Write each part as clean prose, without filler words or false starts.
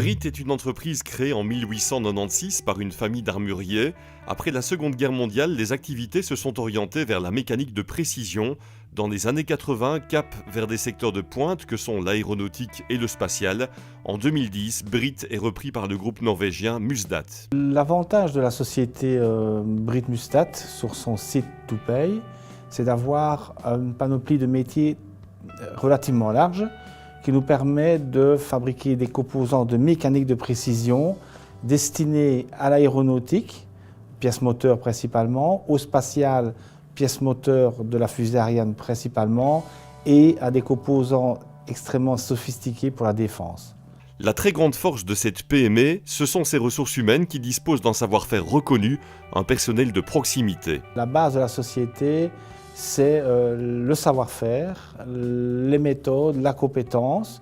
Brit est une entreprise créée en 1896 par une famille d'armuriers. Après la Seconde Guerre mondiale, les activités se sont orientées vers la mécanique de précision. Dans les années 80, cap vers des secteurs de pointe que sont l'aéronautique et le spatial. En 2010, Brit est repris par le groupe norvégien Musdat. L'avantage de la société Brit Musdat sur son site ToPay, c'est d'avoir une panoplie de métiers relativement large qui nous permet de fabriquer des composants de mécanique de précision destinés à l'aéronautique, pièces moteurs principalement, au spatial, pièces moteurs de la fusée Ariane principalement, et à des composants extrêmement sophistiqués pour la défense. La très grande force de cette PME, ce sont ses ressources humaines qui disposent d'un savoir-faire reconnu, un personnel de proximité. La base de la société, c'est le savoir-faire, les méthodes, la compétence.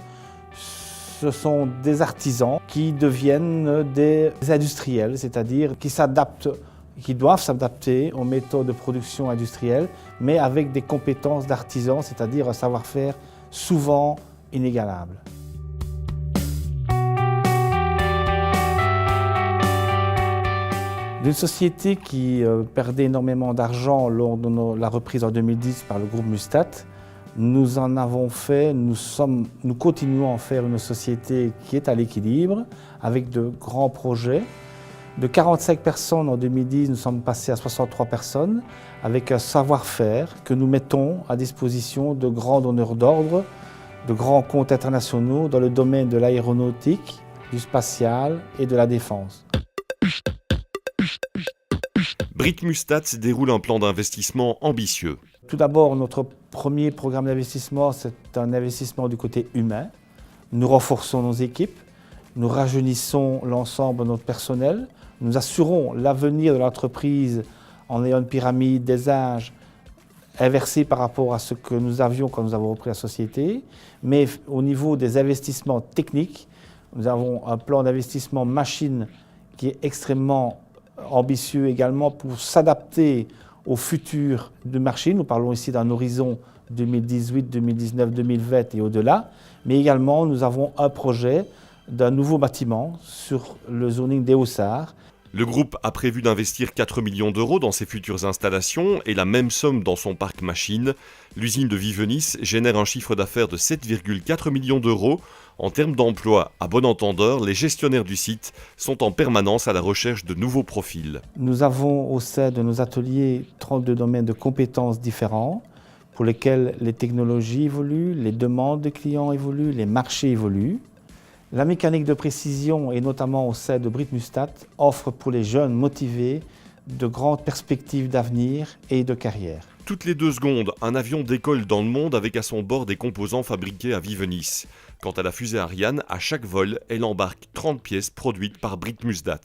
Ce sont des artisans qui deviennent des industriels, c'est-à-dire qui doivent s'adapter aux méthodes de production industrielle, mais avec des compétences d'artisans, c'est-à-dire un savoir-faire souvent inégalable. D'une société qui perdait énormément d'argent lors de la reprise en 2010 par le groupe Musdat, nous continuons à en faire une société qui est à l'équilibre, avec de grands projets. De 45 personnes en 2010, nous sommes passés à 63 personnes, avec un savoir-faire que nous mettons à disposition de grands donneurs d'ordre, de grands comptes internationaux dans le domaine de l'aéronautique, du spatial et de la défense. Brit Musdat déroule un plan d'investissement ambitieux. Tout d'abord, notre premier programme d'investissement, c'est un investissement du côté humain. Nous renforçons nos équipes, nous rajeunissons l'ensemble de notre personnel, nous assurons l'avenir de l'entreprise en ayant une pyramide des âges inversée par rapport à ce que nous avions quand nous avons repris la société. Mais au niveau des investissements techniques, nous avons un plan d'investissement machine qui est extrêmement ambitieux également pour s'adapter au futur du marché. Nous parlons ici d'un horizon 2018, 2019, 2020 et au-delà. Mais également, nous avons un projet d'un nouveau bâtiment sur le zoning des Hauts-Sarts. Le groupe a prévu d'investir 4 millions d'euros dans ses futures installations et la même somme dans son parc machine. L'usine de Vivenis génère un chiffre d'affaires de 7,4 millions d'euros. En termes d'emploi, à bon entendeur, les gestionnaires du site sont en permanence à la recherche de nouveaux profils. Nous avons au sein de nos ateliers 32 domaines de compétences différents pour lesquels les technologies évoluent, les demandes des clients évoluent, les marchés évoluent. La mécanique de précision, et notamment au sein de Brit Musdat, offre pour les jeunes motivés de grandes perspectives d'avenir et de carrière. Toutes les 2 secondes, un avion décolle dans le monde avec à son bord des composants fabriqués à Vivenis. Quant à la fusée Ariane, à chaque vol, elle embarque 30 pièces produites par Brit Musdat.